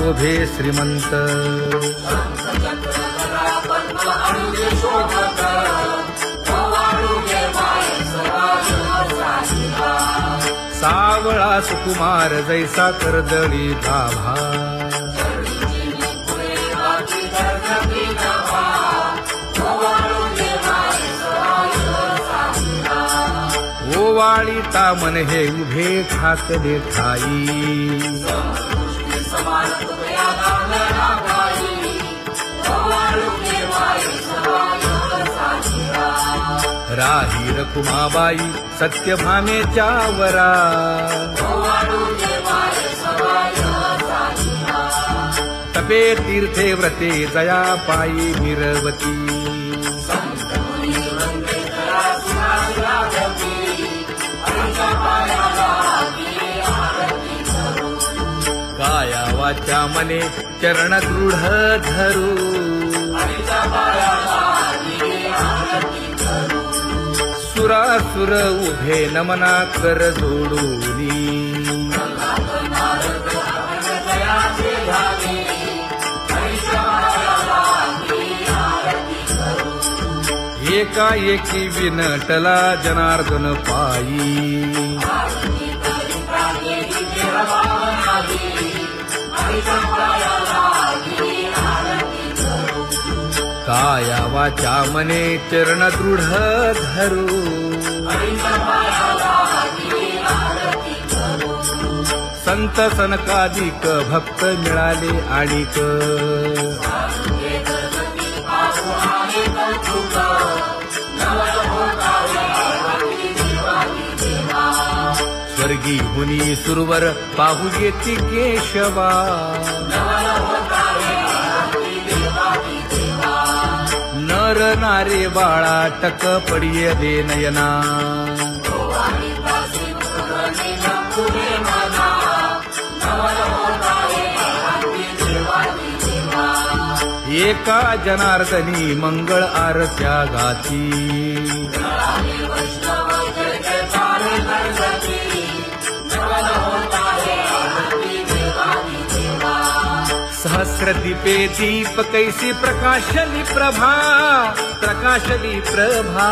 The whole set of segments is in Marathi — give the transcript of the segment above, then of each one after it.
शोभे श्रीमंत सावळा सुकुमार जैसा कर्दळी गाभा ओवाळी तामन हे उभे ठाकले ठाई राही रखुमाबाई सत्यभामेच्या वरा तपे तीर्थे व्रते जया पायी मिरवती काया वाचा मने चरण दृढ धरू सुरासुर उभे नमना कर जोडूनी एकाएकी विनटला जनार्दन पायी काया वाचा मने चरण दृढ धरू संत सनकादिक भक्त मिळाले आणिक स्वर्गी हुनी सुरवर पाहू येती केशवा नर नारे बाळा टक पडिये दे नयना एका जनार्दनी मंगळ आरत्या गाती सहस्र दीपे दीप कैसी प्रकाशली प्रभा प्रकाशली प्रभा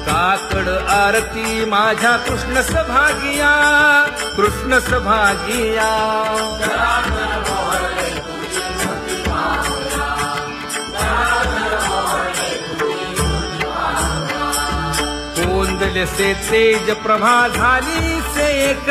काकड आरती माझ्या कृष्ण सभागिया कृष्ण सभागिया कोंदले से तेज प्रभा झाली से एक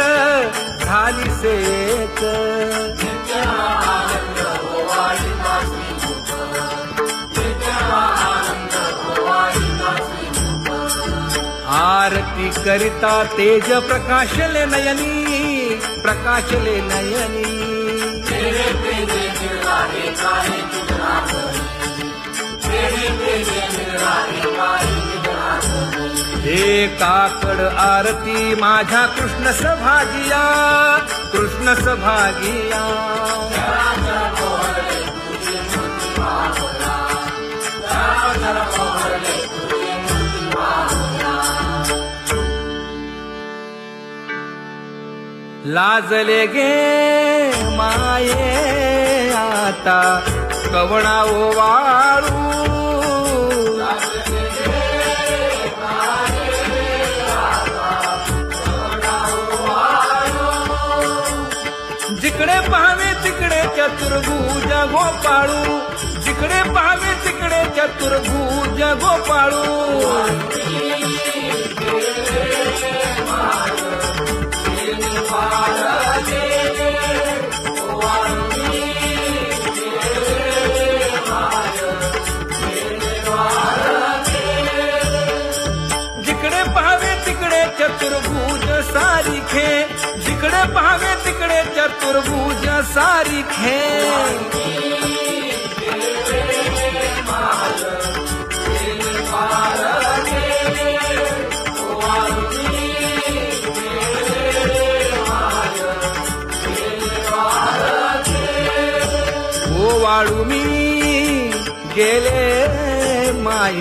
आरती करिता तेज प्रकाशले नयनी हे काकड आरती माझ्या कृष्ण सभागिया लाजले गे माये आता कवणा ओवाळू जिकडे पाहावे तिकडे चतुर्भुज गोपाळू जिकडे पाहावे तिकडे चतुर्भुज गोपाळू जिकडे पाहावे तिकडे चतुर्भुज सारिखे जिकडे पाहावे तिकडे चतुर्भुज सारिखे ओवाळू मी गेले माय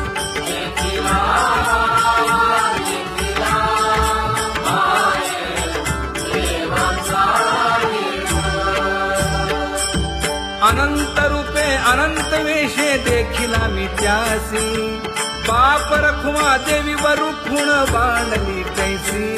अनंत रूपे अनंत वेशे देखिला मी त्यासी बाप रखुमा देवी वरु खुण बांधली कैसी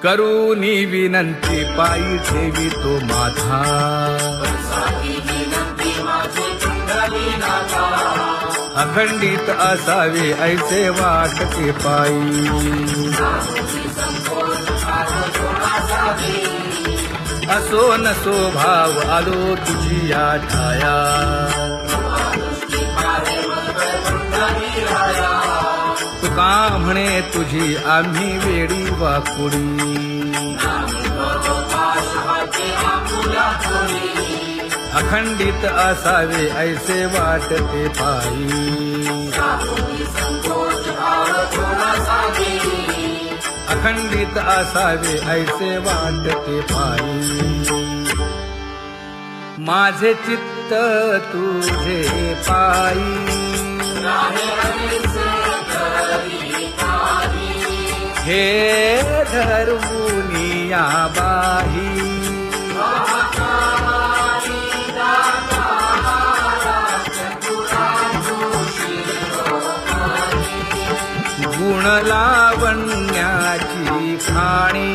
करूनी विनंती पायी ठेवी तो माझा अखंडित असावे ऐसे वाटते पायी असो नसो भाव आलो तुझी या ठाया तुका म्हणे तुझी आम्ही वेडी वाकुडी अखंडित असावे ऐसे वाटते पायी अखंडित असावे ऐसे वाटते पायी माझे चित्त तुझे पायी हे धर्मुनिया बाही गुण लावण्याची खाणी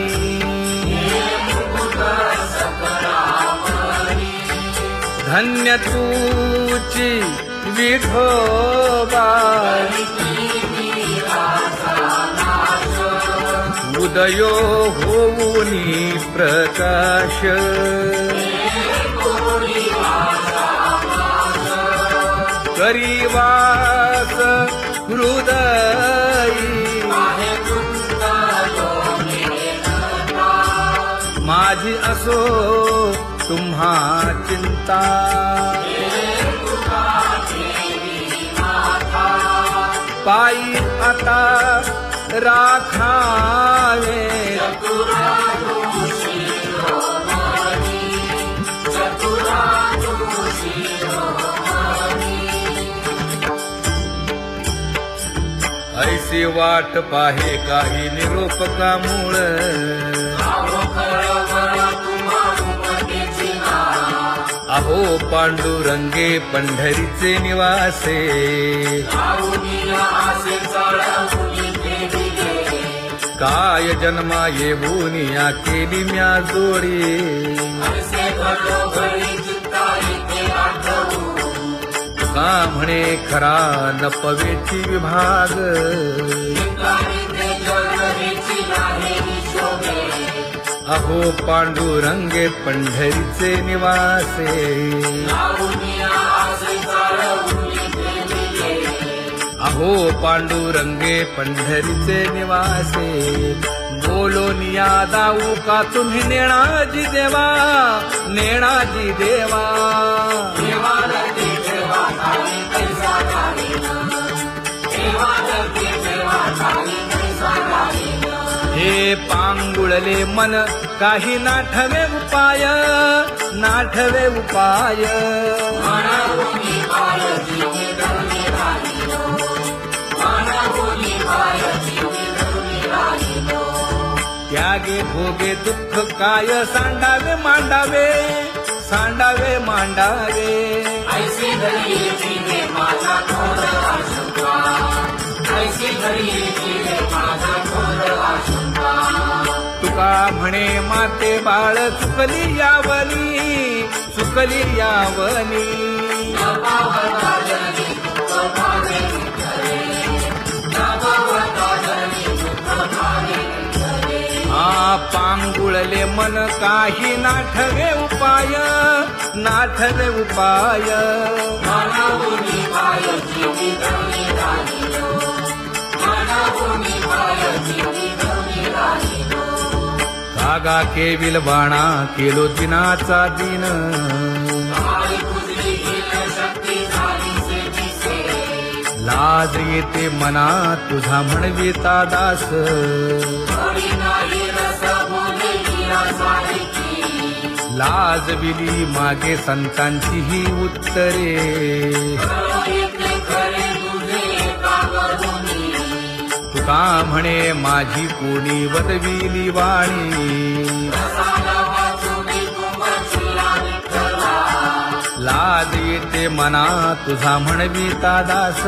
धन्य तूची विठोबा उदयो होऊनी प्रकाश करीवास हृदयी माझी असो तुम्हा चिंता पायी आता राखावे ऐसी वाट पाहे काही निरोप का मूळ अहो पांडुरंगे पंढरीचे निवासे काय जन्मा येऊनिया केली म्या जोडी का म्हणे खरा न पवेची विभाग अहो पांडुरंगे पंढरीचे निवासे अहो पांडुरंगे पंढरीचे निवासे बोलोनिया दाऊ का तुम्ही नेणाजी देवा नेणाजी देवा हे पांगुळले मन काही नाठवे उपाय नाठवे उपाय त्यागे भोगे दुःख काय सांडावे मांडावे सांडावे मांडावे ऐसी घरी जीवे माझा थोर आशंका ऐसी घरी जीवे माझा थोर आशंका तुका म्हणे माते बाळ चुकली यावनी पांगुळले मन काही नाठवे उपाय नाठवे उपाय कागा केविल बाणा केलो दिनाचा दिन लाज येते मना तुझा म्हणविता दास थोडी नाही रस बोले मीरा सारखी लाजविली मागे संतांची ही उत्तरे येते खरे तुझे कागदोनी तुका म्हणे माझी कोणी वदविली वाणी रसाला वाचुनी तुमचिया विठ्ठला लाज येते मना तुझा म्हणविता दास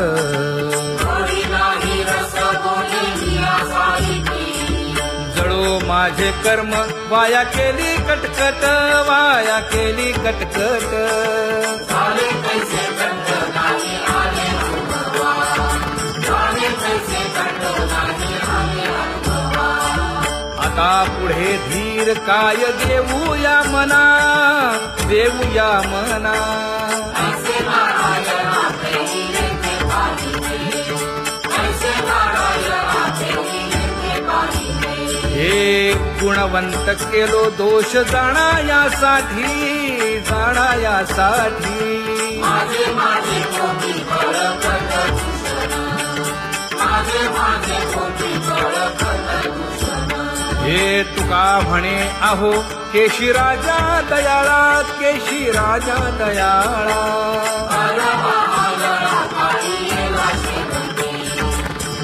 थोडी नाही रस बोले मीरा सारखी जळो माझे कर्म वाया केली कटकट वाया केली कटकट झाले कैसे कंठ नाही आले अनुभवा झाले कैसे कंठ नाही आले अनुभवा आता पुढे धीर काय देऊया मना देऊया मना ऐसे नारायणा प्रेमीने ते पाहिजे ऐसे नारायणा प्रेमीने ते पाहिजे हे गुणवंत केलो दोष जाणायासाठी जाणायासाठी माझे माझे कोटी बळकट दूषण माझे माझे कोटी बळकट दूषण हे तुका म्हणे आहो केशी राजा दयाळा केशी राजा दयाळा गाढवा आगळा पाळीला शेवटी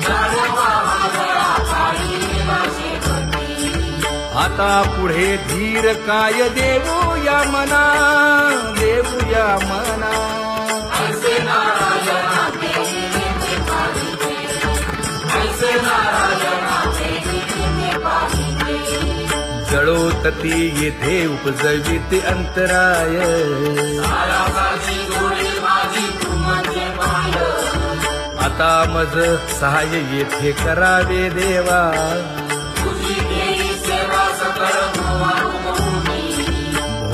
गाढवा आगळा पाळीला शेवटी आता पुढे धीर काय देऊया मना देऊया मना ऐसे नारायणा प्रेमीने ते पाहिजे ऐसे नारायणा प्रेमीने ते पाहिजे जळोतती येथे उपजविते अंतराय सारासाची जोडी माझी तू म्हणजे माय आता मज सहाय्य येथे करावे देवा तुझी देई सेवा सकळ भोवानुभूमी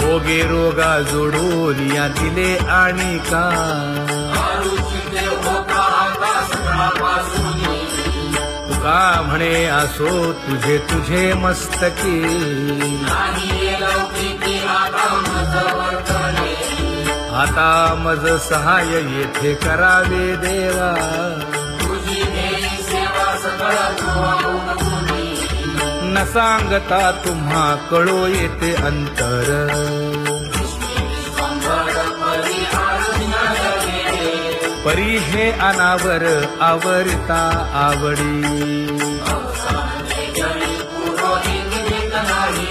भोगे रोगा जोडून या दिले आणि का आरुची देव होता आता सकाळपासूनी तुका म्हणे असो तुझे तुझे मस्तकी नाही ये लौकिकी आता मज वर्तने आता मज सहाय्य येथे करावे देवा तुझी देई सेवा सकळ भोवानुभूमी न सांगता तुम्हा कळो येते अंतर विश्वंभर परिहार जगे परी हे अनावर आवरता आवडी अवसाने जळी पुरोहित देत नाही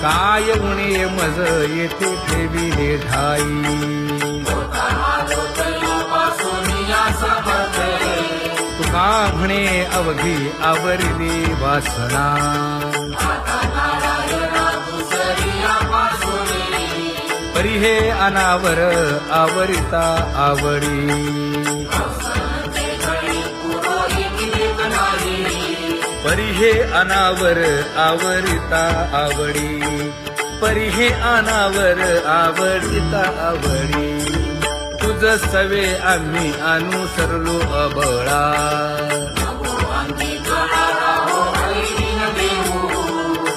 काय उणे मज येथे ठेविले ठाई तुका म्हणे अवघी आवरली वासना परी हे अनावर आवरिता आवडी परी हे अनावर आवरिता आवडी परी हे अनावर आवडिता आवडी तुझ सवे आम्ही अनुसरलो अबळा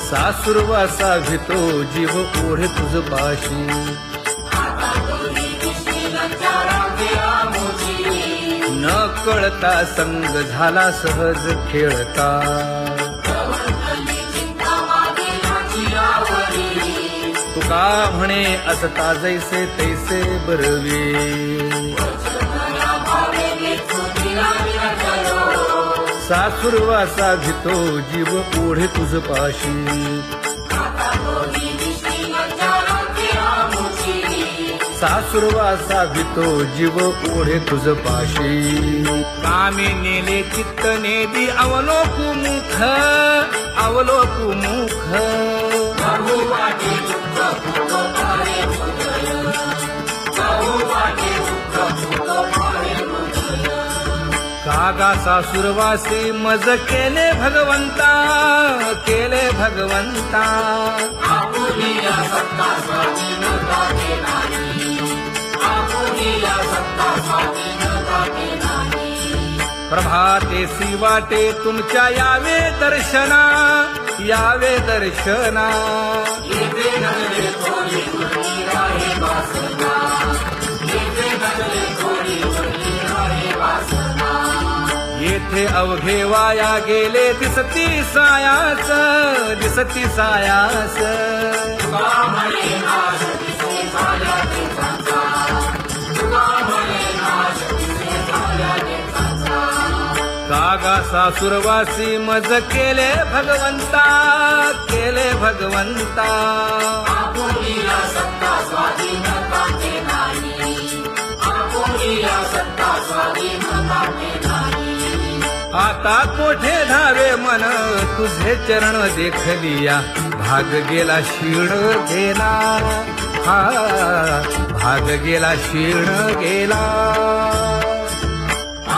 सासुरवासा भितो जीव ओढे तुझ पाशी न कळता संग झाला सहज खेळता तुका म्हणे असता जैसे तैसे बरवे सासुरवासा भितो जीव ओढे तुझ पाशी सासुरवासा भितो जीव ओढे तुझ पाशी कामी नेले चित्त नेदी अवलोकु मुख अवलोकु मुख कागा सासुरवासे मज केले भगवंता केले भगवंता प्रभातेसी वाटे तुमच्या यावे दर्शना यावे दर्शना थोडी मोठे अवघे वाया गेले दिसती सायास दिसती सायास तुका म्हणे नाश दिसे झाल्या देशाचा तुका म्हणे नाश दिसे झाल्या देशाचा कागा सासुरवासी मज केले भगवंता आपुलीला सत्ता स्वाधीनता ते नाही आपुलीला सत्ता स्वाधीनता ते नाही आता कोठे धावे मन तुझे चरण देखलिया भाग गेला क्षीण गेला हा भाग गेला क्षीण गेला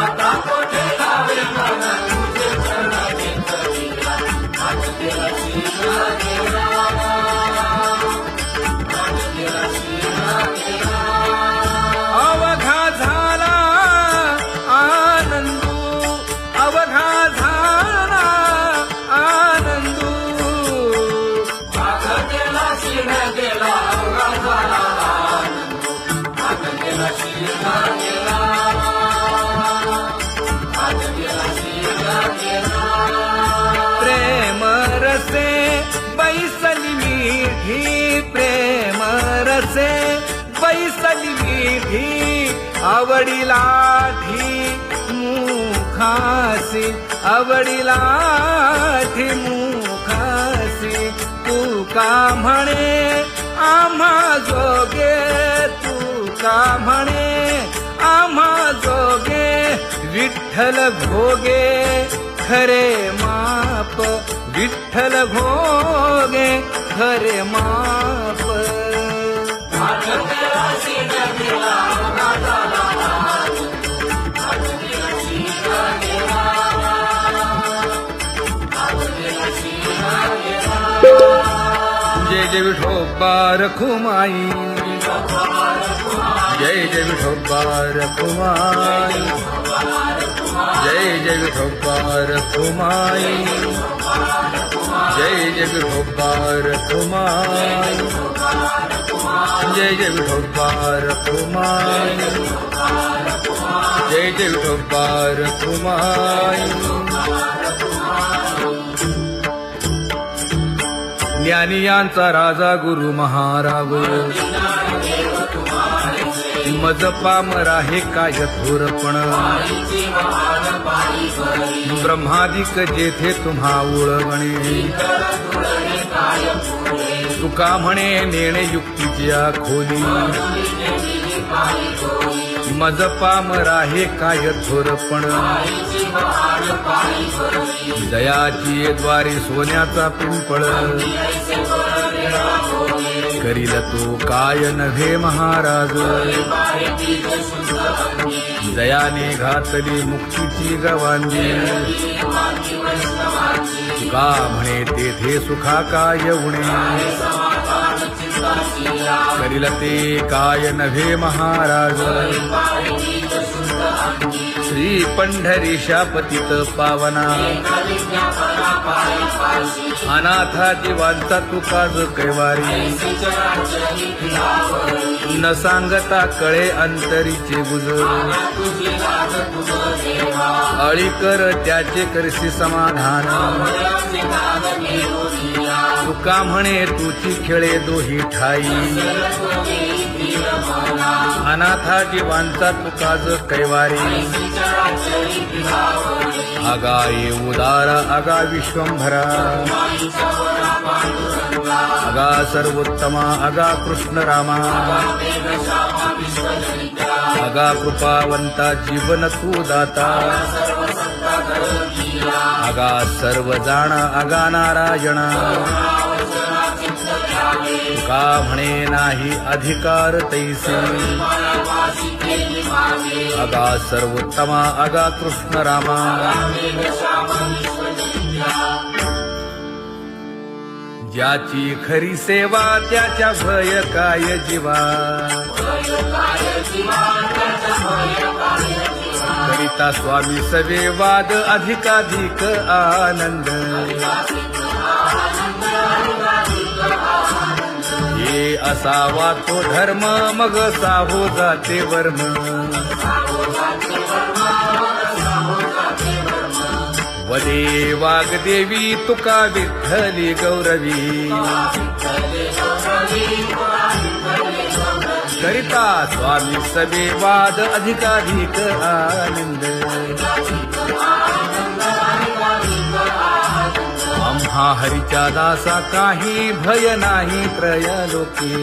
आता कोठे लावे मन तुझे चरण घेतलिया आज गेला शिला गेला आज गेला शिला गेला अवघा झाला आनंदू अवघा झाला आनंदू आज गेला शिला गेला अवघा झाला आनंद आज गेला शिला गेला आज गेला शिला गेला प्रेम रसे बैसली मीठी प्रेम रसे बैसली मीठी आवडीलाठी मुखासी आवडीलाठी मुखासी तू का म्हणे आम्हा जोगे तू का म्हणे आम्हा जोगे विठ्ठल भोगे खरे माप विठ्ठल भोगे खरे माप आज गेला शिला गेला अवघा झाला आज गेला शिला गेला आज गेला शिला गेला जय जय विठोबा रखुमाई जय जय विठोबा रखुमाई जय जय विठोबा रखुमाई जय जय विठोबा रखुमाई जय जय विठोबा रखुमाई जय जय विठोबा रखुमाई ज्ञानियांचा राजा गुरु महाराव मज पामरा हे काय थोरपण ब्रह्मादिक जेथे तुम्हा उळवणे तुका म्हणे नेणे युक्तीची खोली मज पामरा हे काय थोरपण दयाची द्वारी सोन्याचा पिंपळ करील तो काय नव्हे महाराज दयाने घातली मुक्तीची गवांदी तुका म्हणे तेथे सुखा काय उणे करील ते काय नव्हे महाराज श्री पंढरीशा पतित पावना अनाथा जीवांचा तुकाज कैवारी न सांगता कळे अंतरीचे गुज अळी कर त्याचे करशी समाधान तुका म्हणे तुची खेळे दोही ठाई अनाथा जीवांचा तुकाज कैवारी आगा ये उदारा आगा विश्वंभरा आगा सर्वोत्तमा आगा कृष्ण रामा आगा कृपावंता जीवन तू दाता आगा सर्व जाणा आगा नारायणा तुका म्हणे नाही अधिकार तैसे आगा सर्वोत्तमा आगा कृष्ण रामा ज्याची खरी सेवा त्याच्या भय काय जीवा करिता स्वामी सवे वाद अधिकाधिक आनंद ये असावा तो धर्म मग साहो जाते वर्म पदे वाग्देवी तुका विठ्ठली गौरवी करिता स्वामी सबे वाद अधिकाधिक आनंद आम्हा हरीच्या दासा काही भय नाही त्रयलोकी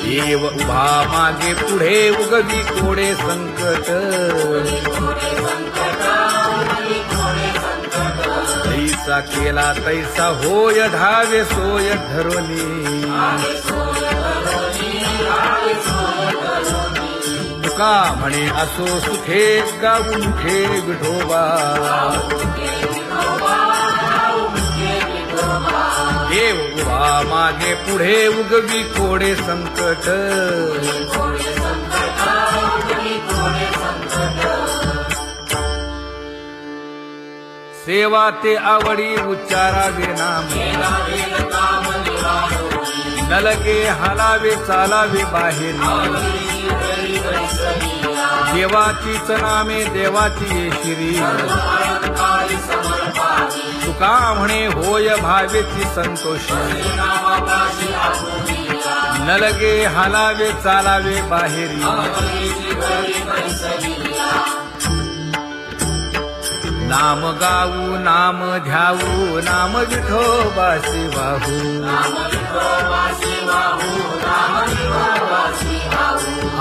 देव उभा मागे पुढे उगवी कोडे संकट तैसा केला तैसा होय धावे सोय ठरवली तुका म्हणे असो सुखे गाऊ मुखे विठोबा देव उभा मागे पुढे उगवी कोडे संकट सेवा ते आवडी उच्चारावे नाम नलगे हालावे चालावे बाहेर देवाचीच नामे देवाची येशिरी तुका म्हणे होय भावेची संतोषी नलगे हालावे चालावे बाहेरी नाम गाऊ नाम ध्याऊ नाम विठोबासी वाहू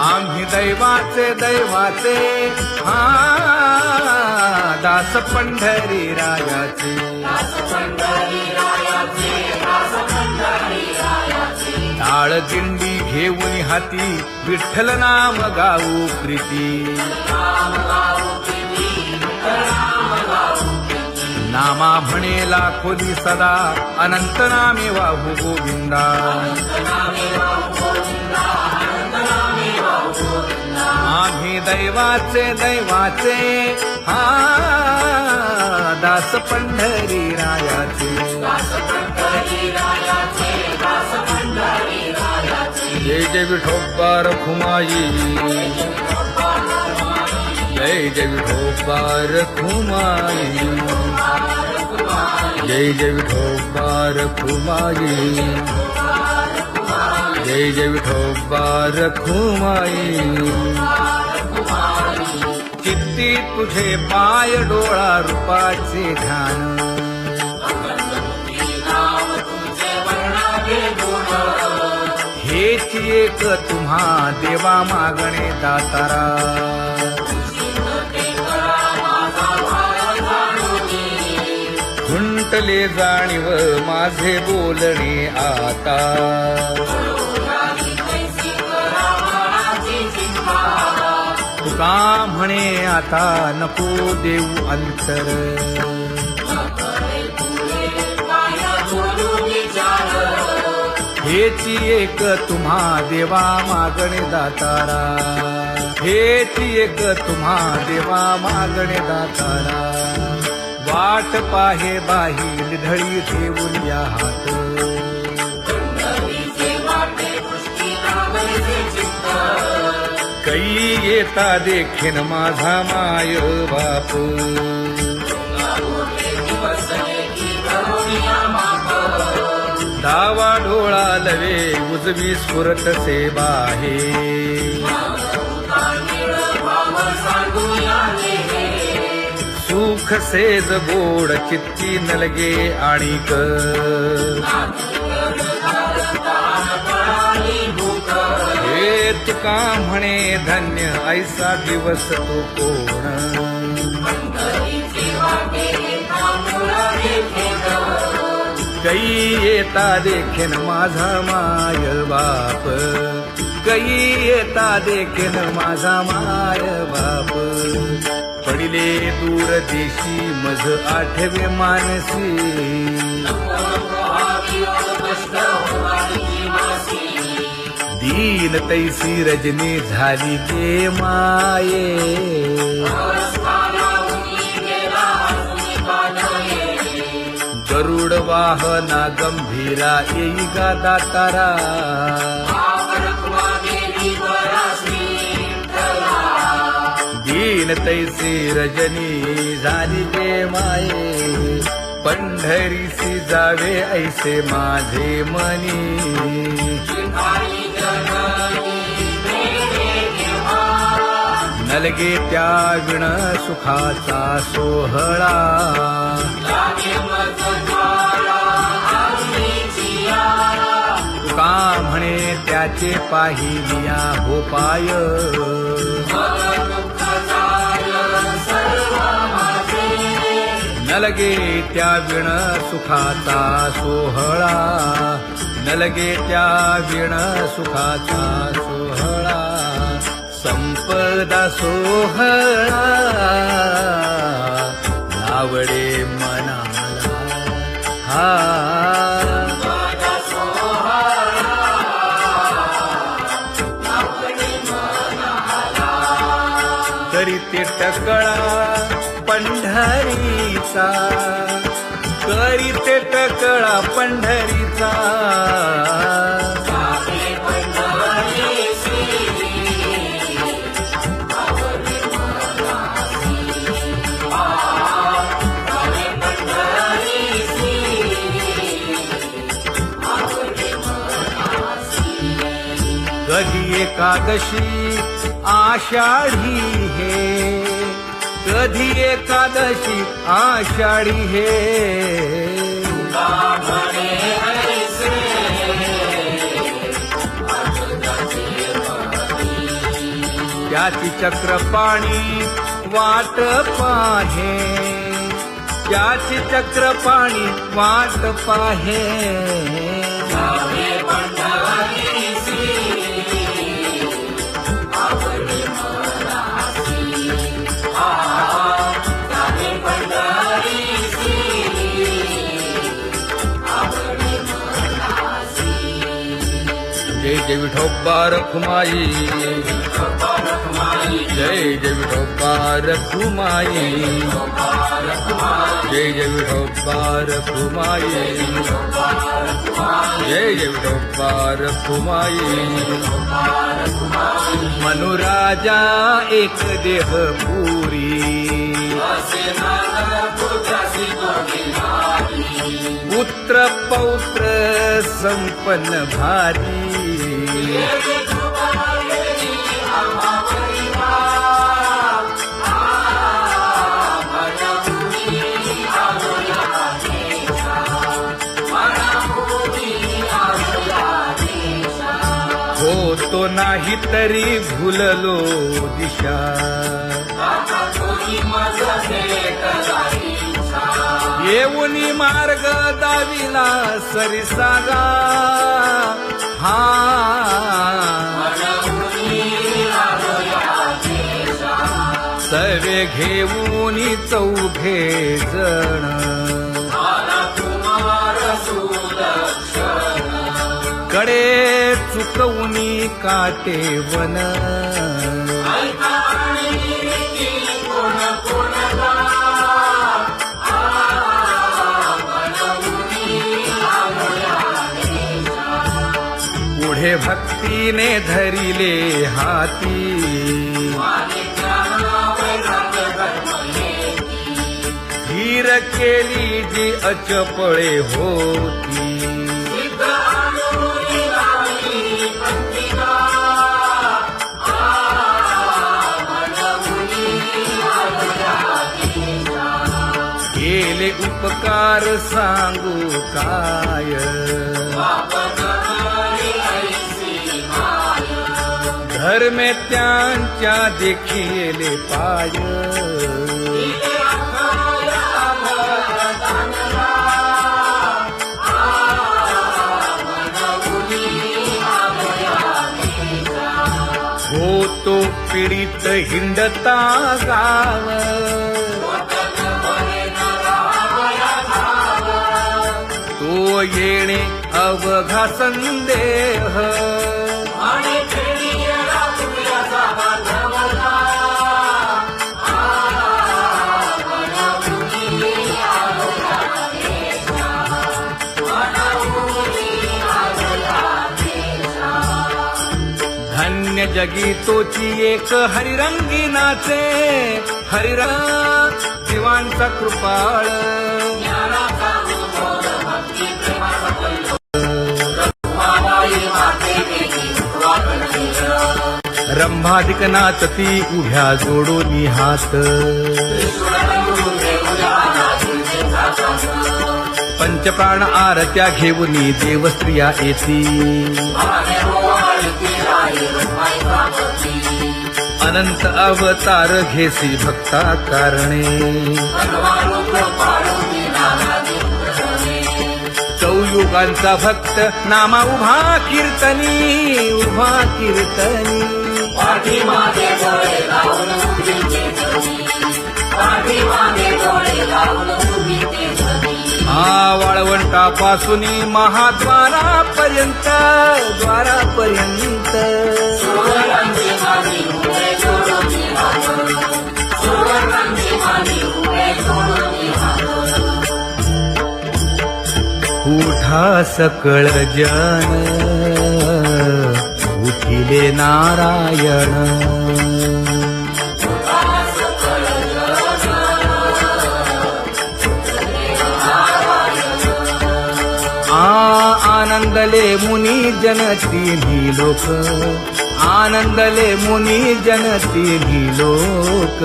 आम्ही दैवाचे दैवाचे हा दास पंढरी रायाचे टाळ दिंडी घेऊन हाती विठ्ठल नाम गाऊ प्रीती नामा म्हणे लाखोदी सदा अनंत नामे वाहू गोविंदा आम्ही दैवाचे दैवाचे हा दास पंढरी रायाचे जय जय विठोबा रखुमाई जय जय विठोबा रखुमाई जय जय विठोबा रखुमाई जय जय विठोबा रखुमाई चित्ती तुझे पाय डोळा रूपाचे ध्यान हेच एक तुम्हा देवा मागणे दातारा खुंटले जाणीव माझे बोलणे आता तुका म्हणे आता नको देऊ अंतर हेची एक तुम्हा देवा मागणे दातारा हेची एक तुम्हा देवा मागणे दातारा वाट पाहे बाही ढळी ठेवून या हात कै येता देखीन माझा माय बाप डावा डोळा लवे उजवी स्फुरत से बाहे सुख सेज गोड चित्ती नलगे आणिक हे तुका म्हणे धन्य ऐसा दिवस तो कोण कै येता देखीन माझा माय बाप कै येता देखीन माझा माय बाप पडिले दूर देशी मज आठवे मानसी दीन तैसी रजनी झाली गे माये गरुड वाहना गंभीरा येई गा दातारा दीन तैसी रजनी झाली गे माये, पंढरीसी जावे ऐसे माझे मनी. नलगे त्या विण सुखाचा सोहळा, तुका म्हणे त्याचे पाहिलिया हो पाय. नलगे त्या विण सुखाचा सोहळा, नलगे त्या विण सुखाचा सोहळा. संपदा सोहळा आवडे मनाला हा. करीते टकळा पंढरीचा, करीते टकळा पंढरीचा. कधी एकादशी आषाढी हे, कधी एकादशी आषाढी हे. त्याची चक्रपाणी वाट पाहे, त्याची चक्रपाणी वाट पाहे. जय जय विठोबा रखुमाई, जय जय विठोबा रखुमाई, जय जय विठोबा रखुमाई, जय जय विठोबा रखुमाई. मनुराजा एक देह पुरी, पुत्र पौत्र संपन्न भारी. होतो नाही तरी भुललो दिशा, येऊनी मार्ग दाविला सरिसागा हा. सर्वे घेऊनी चौघे जण, कडे चुकवूनी काटे वन. पुढे भक्तीने धरिले हाती, धीर केली जी अचपळे होती. केले उपकार सांगू काय, धर्मे त्यांच्या देखिले पाय. होतो पीडित हिंडता गाव, तो येणे अवघा संदेह. धन्य जगी तोची एक हरिरंगी नाचे, हरिरंग जीवांचा कृपाळ. ज्ञानाचा उद्बोध भक्ती प्रेमाचा कल्लोळ. रखुमाबाई माते वेगी स्वातंत्र्य. रंभाधिक नाचती उभ्या जोडोनी हात, ईश्वरबंधू देऊया नाचुंचे साथ. पंचप्राण आरत्या घेऊनी देवस्त्रिया येती. भावे ओवाळती राही रखुमाईचा पती. अनंत अवतार घेसी भक्ता कारणे, सर्वारूप पाडूनी नानादी प्रसने. चौयुगांचा भक्त नामा उभा कीर्तनी, उभा कीर्तनी. पाठीमागे डोळे लावून उभी ते धनी. पाठीमागे डोळे लावून उभी ते धनी. हा वाळवंटापासूनी महाद्वारापर्यंत, द्वारापर्यंत. सुवर्णांची मानी उभे जोडून हात. सुवर्णांची मानी उभे जोडून हात. उठा सकळ जन, उठिले नारायण. आनंदले मुनी जन तिन्ही लोक, आनंदले मुनी जन तिन्ही लोक.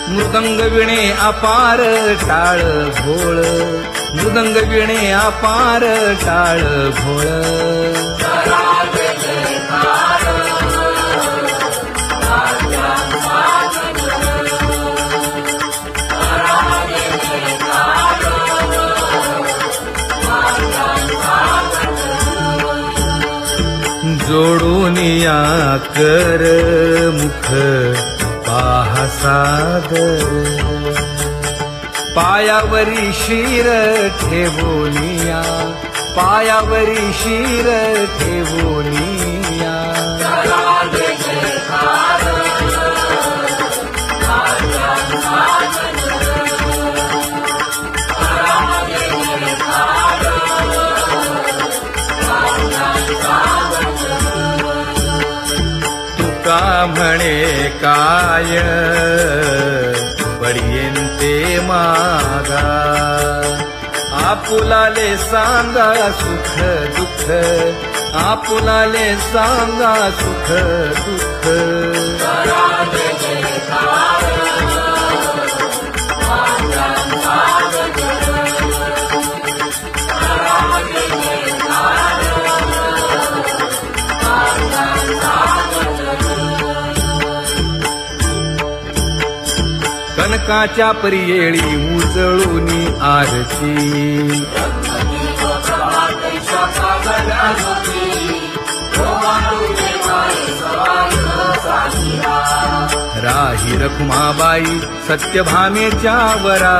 मृदंग विणे अपार टाळ भोळ, मृदंग विणे अपार टाळ भोळ. जोडूनिया कर मुख पाहा सादर, पायावरी शिर ठेवोनिया, पायावरी शिर ठेवोनिया. तुका म्हणे काय पडियेंते मागा, आपुलाले सांगा सुख दुःख, आपुलाले सांगा सुख दुःख. कनकाच्या परियेळी उजळूनी आरती, राही रखुमाबाई सत्यभामेच्या वरा.